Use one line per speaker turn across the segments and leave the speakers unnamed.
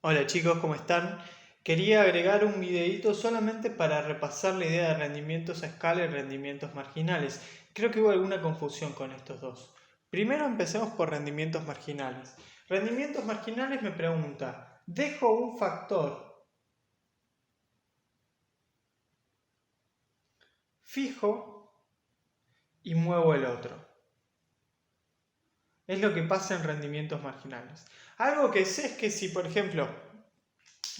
Hola chicos, ¿cómo están? Quería agregar un videito solamente para repasar la idea de rendimientos a escala y rendimientos marginales. Creo que hubo alguna confusión con estos dos. Primero empecemos por rendimientos marginales. Rendimientos marginales me pregunta, dejo un factor fijo y muevo el otro. Es lo que pasa en rendimientos marginales. Algo que sé es que si, por ejemplo,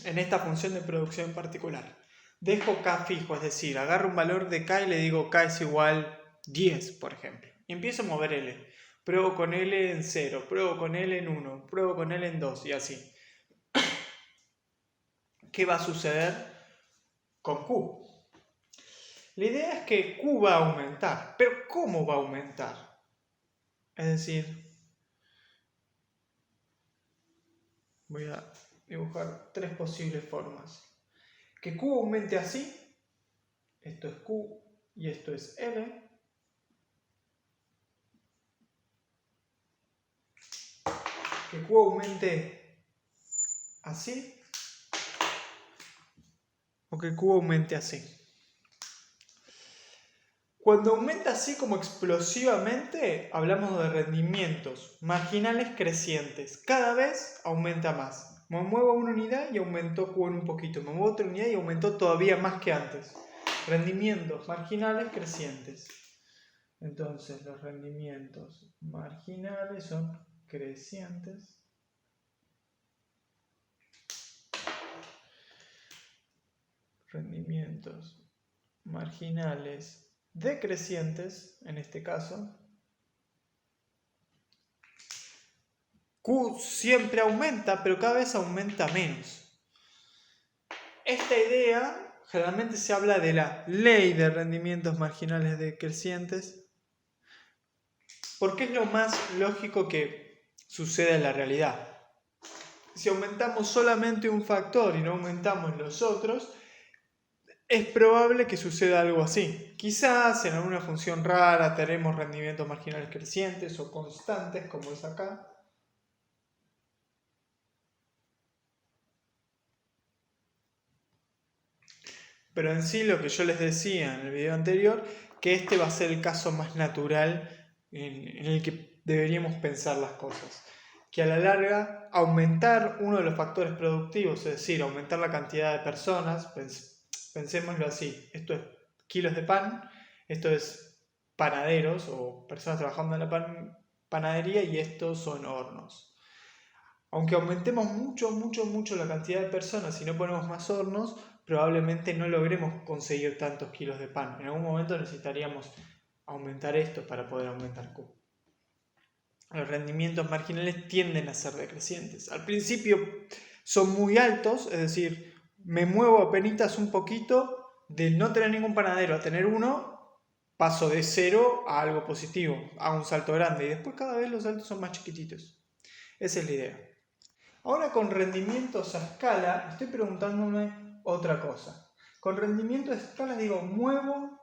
en esta función de producción en particular, dejo K fijo, es decir, agarro un valor de K y le digo K es igual 10, por ejemplo. Y empiezo a mover L. Pruebo con L en 0, pruebo con L en 1, pruebo con L en 2 y así. ¿Qué va a suceder con Q? La idea es que Q va a aumentar, pero ¿cómo va a aumentar? Es decir, voy a dibujar tres posibles formas. Que Q aumente así, esto es Q y esto es L. Que Q aumente así o que Q aumente así. Cuando aumenta así como explosivamente, hablamos de rendimientos marginales crecientes. Cada vez aumenta más. Me muevo una unidad y aumentó Q en un poquito. Me muevo otra unidad y aumentó todavía más que antes. Rendimientos marginales crecientes. Entonces los rendimientos marginales son crecientes. Rendimientos marginales decrecientes, en este caso. Q siempre aumenta, pero cada vez aumenta menos. Esta idea, generalmente se habla de la ley de rendimientos marginales decrecientes, porque es lo más lógico que sucede en la realidad. Si aumentamos solamente un factor y no aumentamos los otros, es probable que suceda algo así. Quizás en alguna función rara tenemos rendimientos marginales crecientes o constantes, como es acá. Pero en sí lo que yo les decía en el video anterior, que este va a ser el caso más natural en el que deberíamos pensar las cosas. Que a la larga aumentar uno de los factores productivos, es decir, aumentar la cantidad de personas, pensémoslo así, esto es kilos de pan, esto es panaderos o personas trabajando en la panadería y estos son hornos. Aunque aumentemos mucho la cantidad de personas y no ponemos más hornos, probablemente no logremos conseguir tantos kilos de pan. En algún momento necesitaríamos aumentar esto para poder aumentar Q. Los rendimientos marginales tienden a ser decrecientes. Al principio son muy altos, es decir, me muevo apenas un poquito de no tener ningún panadero a tener uno, paso de 0 a algo positivo, a un salto grande y después cada vez los saltos son más chiquititos. Esa es la idea. Ahora con rendimientos a escala, estoy preguntándome otra cosa. Con rendimientos a escala digo, muevo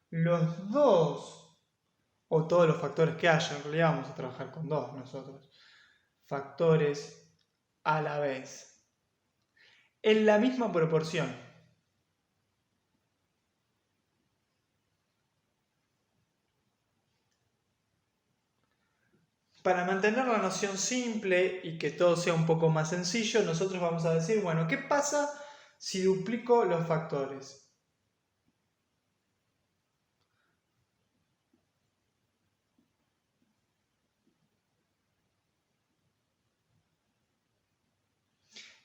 los dos, o todos los factores que haya, en realidad vamos a trabajar con dos nosotros, factores a la vez, en la misma proporción. Para mantener la noción simple y que todo sea un poco más sencillo, nosotros vamos a decir, bueno, ¿qué pasa si duplico los factores?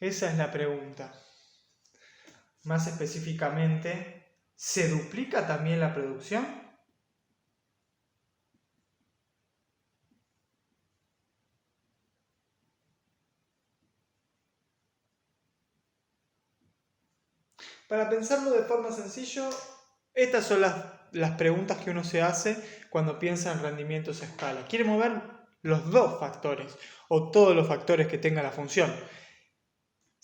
Esa es la pregunta. Más específicamente, ¿se duplica también la producción? Para pensarlo de forma sencilla, estas son las preguntas que uno se hace cuando piensa en rendimientos a escala. Quiere mover los dos factores o todos los factores que tenga la función.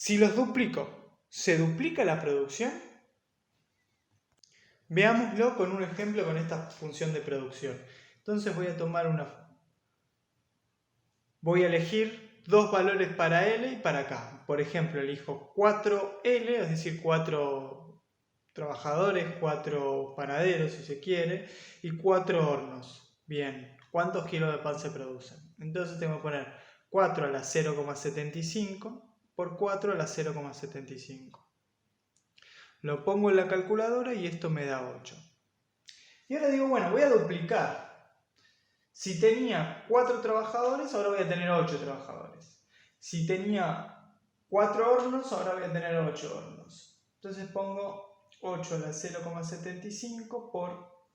Si los duplico, ¿se duplica la producción? Veámoslo con un ejemplo con esta función de producción. Entonces voy a elegir dos valores para L y para K. Por ejemplo, elijo 4L, es decir, 4 trabajadores, 4 panaderos si se quiere, y 4 hornos. Bien, ¿cuántos kilos de pan se producen? Entonces tengo que poner 4 a la 0,75 por 4 a la 0,75. Lo pongo en la calculadora y esto me da 8. Y ahora digo, bueno, voy a duplicar. Si tenía 4 trabajadores, ahora voy a tener 8 trabajadores. Si tenía 4 hornos, ahora voy a tener 8 hornos. Entonces pongo 8 a la 0,75 por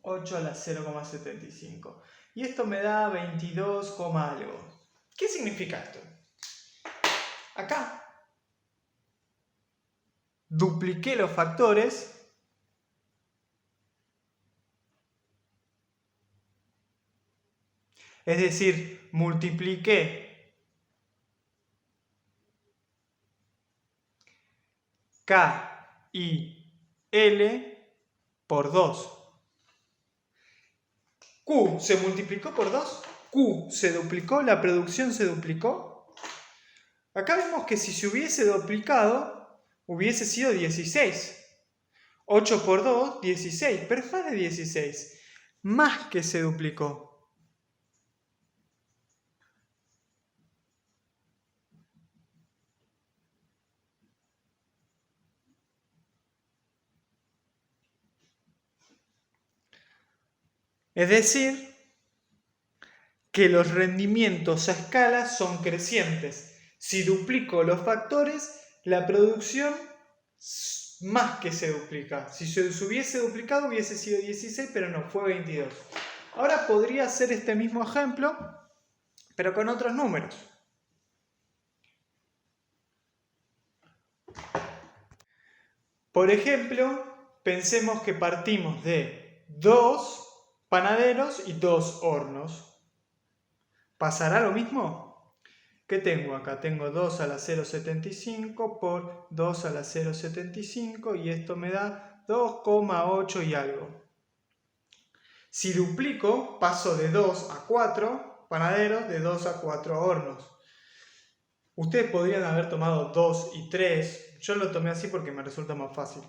8 a la 0,75. Y esto me da 22, algo. ¿Qué significa esto? Acá dupliqué los factores. Es decir, multipliqué K y L por 2. Q se multiplicó por 2. Q se duplicó, la producción se duplicó. Acá vemos que si se hubiese duplicado, hubiese sido 16. 8 por 2, 16. Pero es más de 16. Más que se duplicó. Es decir, que los rendimientos a escala son crecientes. Si duplico los factores, la producción más que se duplica. Si se hubiese duplicado hubiese sido 16, pero no, fue 22. Ahora podría hacer este mismo ejemplo, pero con otros números. Por ejemplo, pensemos que partimos de 2 panaderos y 2 hornos. ¿Pasará lo mismo? ¿Qué tengo acá? Tengo 2 a la 0,75 por 2 a la 0,75 y esto me da 2,8 y algo. Si duplico, paso de 2 a 4 panaderos, de 2 a 4 hornos. Ustedes podrían haber tomado 2 y 3. Yo lo tomé así porque me resulta más fácil.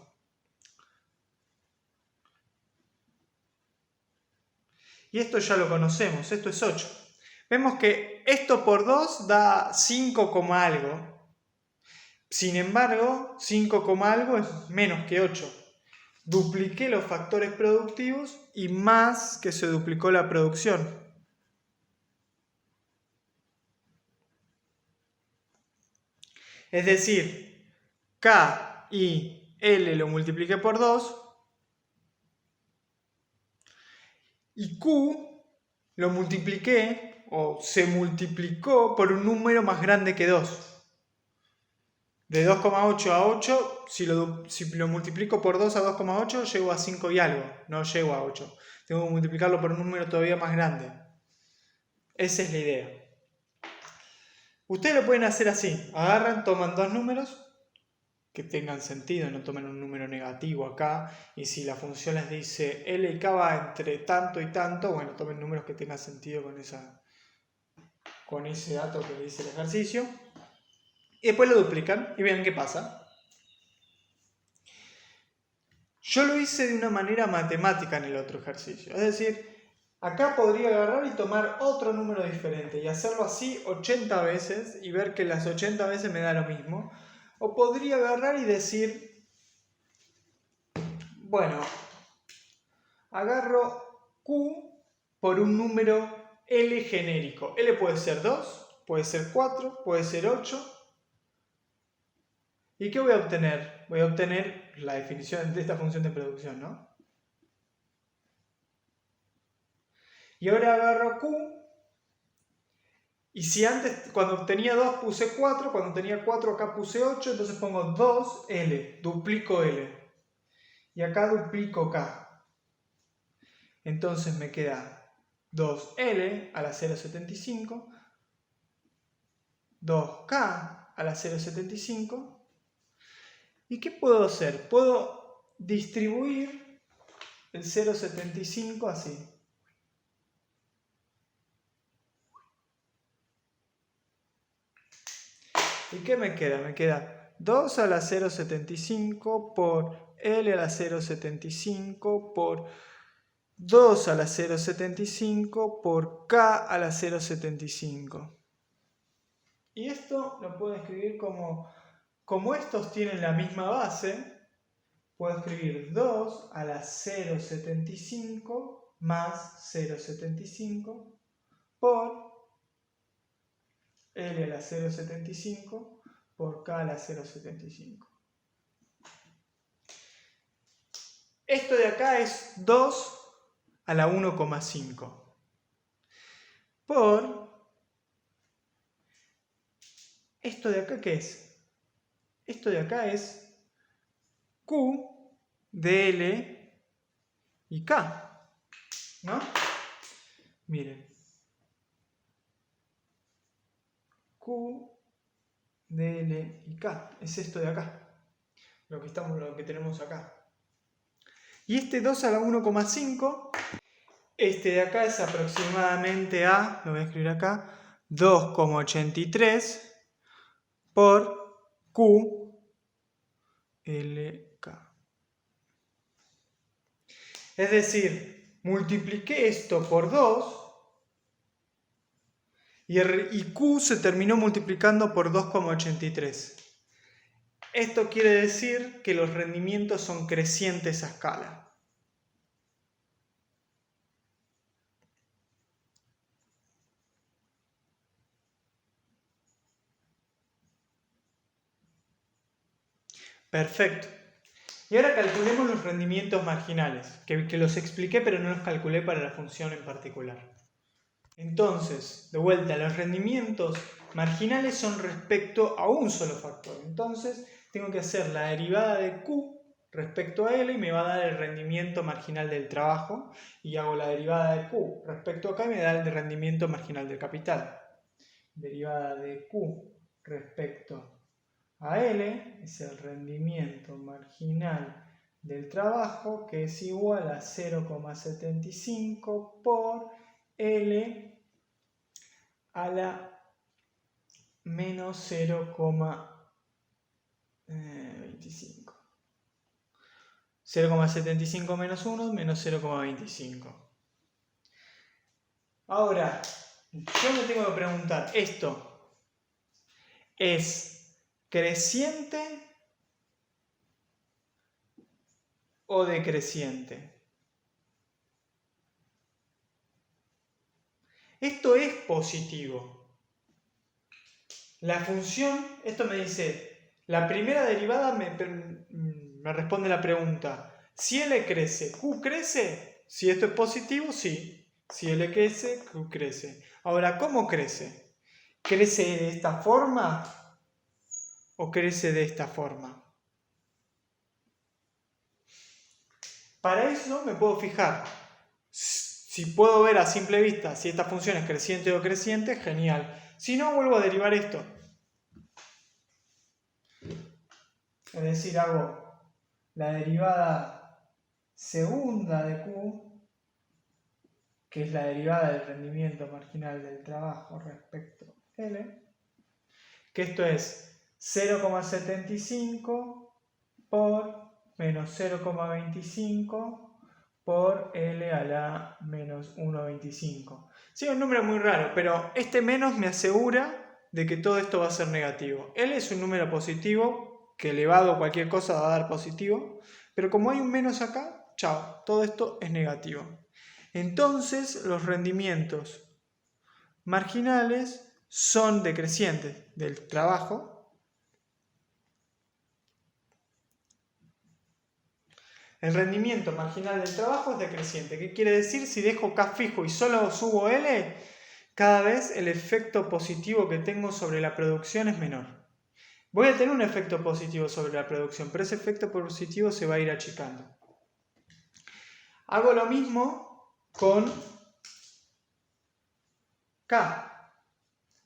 Y esto ya lo conocemos, esto es 8. Vemos que esto por 2 da 5, algo. Sin embargo, 5, algo es menos que 8. Dupliqué los factores productivos y más que se duplicó la producción. Es decir, K y L lo multipliqué por 2 y Q lo multipliqué o se multiplicó por un número más grande que 2. De 2,8 a 8, si lo multiplico por 2 a 2,8, llego a 5 y algo, no llego a 8. Tengo que multiplicarlo por un número todavía más grande. Esa es la idea. Ustedes lo pueden hacer así. Agarran, toman dos números que tengan sentido, no tomen un número negativo acá. Y si la función les dice L y K va entre tanto y tanto, bueno, tomen números que tengan sentido con ese dato que dice el ejercicio. Y después lo duplican y vean qué pasa. Yo lo hice de una manera matemática en el otro ejercicio. Es decir, acá podría agarrar y tomar otro número diferente y hacerlo así 80 veces y ver que las 80 veces me da lo mismo. O podría agarrar y decir, bueno, agarro Q por un número L genérico. L puede ser 2, puede ser 4, puede ser 8. ¿Y qué voy a obtener? Voy a obtener la definición de esta función de producción, ¿no? Y ahora agarro Q. Y si antes, cuando tenía 2 puse 4, cuando tenía 4 acá puse 8, entonces pongo 2L, duplico L. Y acá duplico K. Entonces me queda 2L a la 0,75, 2K a la 0,75. ¿Y qué puedo hacer? Puedo distribuir el 0,75 así. ¿Y qué me queda? Me queda 2 a la 0,75 por L a la 0,75 por 2 a la 0,75 por K a la 0,75. Y esto lo puedo escribir como estos tienen la misma base, puedo escribir 2 a la 0,75 más 0,75 por L a la 0,75 por K a la 0,75. Esto de acá es 2 a la 1,5 por esto de acá, ¿qué es? Esto de acá es Q de L y K, ¿no? Miren. Q de L y K es esto de acá, lo que tenemos acá. Y este 2 a la 1,5, este de acá es aproximadamente a, lo voy a escribir acá, 2,83 por Q LK. Es decir, multipliqué esto por 2 y Q se terminó multiplicando por 2,83. Esto quiere decir que los rendimientos son crecientes a escala. Perfecto. Y ahora calculemos los rendimientos marginales, que los expliqué pero no los calculé para la función en particular. Entonces, de vuelta, los rendimientos marginales son respecto a un solo factor. Entonces, tengo que hacer la derivada de Q respecto a L y me va a dar el rendimiento marginal del trabajo. Y hago la derivada de Q respecto a K y me da el rendimiento marginal del capital. Derivada de Q respecto a L es el rendimiento marginal del trabajo, que es igual a 0,75 por L a la menos 0,25. 0,75 menos 1, menos 0,25. Ahora, yo me tengo que preguntar, ¿esto es creciente o decreciente? Esto es positivo. La función, esto me dice, la primera derivada me responde la pregunta, si L crece, ¿Q crece? Si esto es positivo, sí. Si L crece, Q crece. Ahora, ¿cómo crece? ¿Crece de esta forma o crece de esta forma? Para eso me puedo fijar. Si puedo ver a simple vista si esta función es creciente o decreciente, genial. Si no, vuelvo a derivar esto. Es decir, hago la derivada segunda de Q, que es la derivada del rendimiento marginal del trabajo respecto a L, que esto es 0,75 por menos 0,25 por L a la menos 1,25. Sí, es un número muy raro, pero este menos me asegura de que todo esto va a ser negativo. L es un número positivo, que elevado a cualquier cosa va a dar positivo, pero como hay un menos acá, chao, todo esto es negativo. Entonces los rendimientos marginales son decrecientes del trabajo. El rendimiento marginal del trabajo es decreciente. ¿Qué quiere decir? Si dejo K fijo y solo subo L, cada vez el efecto positivo que tengo sobre la producción es menor. Voy a tener un efecto positivo sobre la producción, pero ese efecto positivo se va a ir achicando. Hago lo mismo con K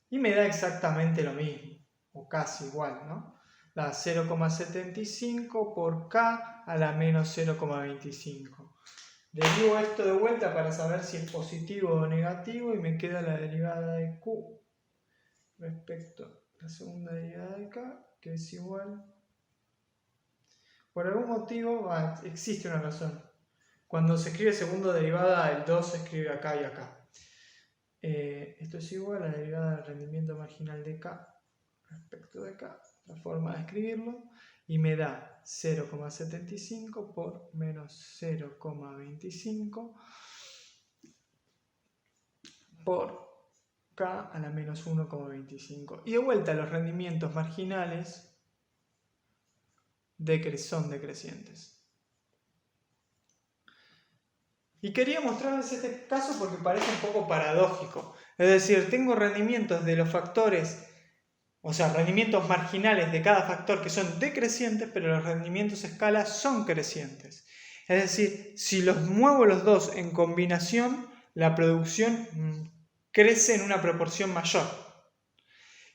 y me da exactamente lo mismo, o casi igual, ¿no? Da 0,75 por K a la menos 0,25. Derivo esto de vuelta para saber si es positivo o negativo y me queda la derivada de Q respecto la segunda derivada de k, que es igual. Por algún motivo existe una razón. Cuando se escribe segunda derivada, el 2 se escribe acá y acá. Esto es igual a la derivada del rendimiento marginal de k respecto de k, la forma de escribirlo, y me da 0,75 por menos 0,25 por k a la menos 1,25. Y de vuelta, los rendimientos marginales son decrecientes. Y quería mostrarles este caso porque parece un poco paradójico. Es decir, tengo rendimientos de los factores, o sea, rendimientos marginales de cada factor que son decrecientes, pero los rendimientos a escala son crecientes. Es decir, si los muevo los dos en combinación, la producción crece en una proporción mayor.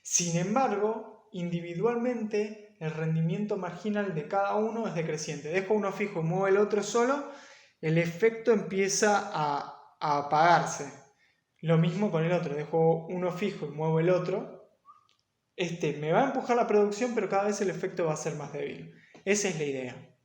Sin embargo, individualmente, el rendimiento marginal de cada uno es decreciente. Dejo uno fijo y muevo el otro solo, el efecto empieza a apagarse. Lo mismo con el otro, dejo uno fijo y muevo el otro. Me va a empujar la producción, pero cada vez el efecto va a ser más débil. Esa es la idea.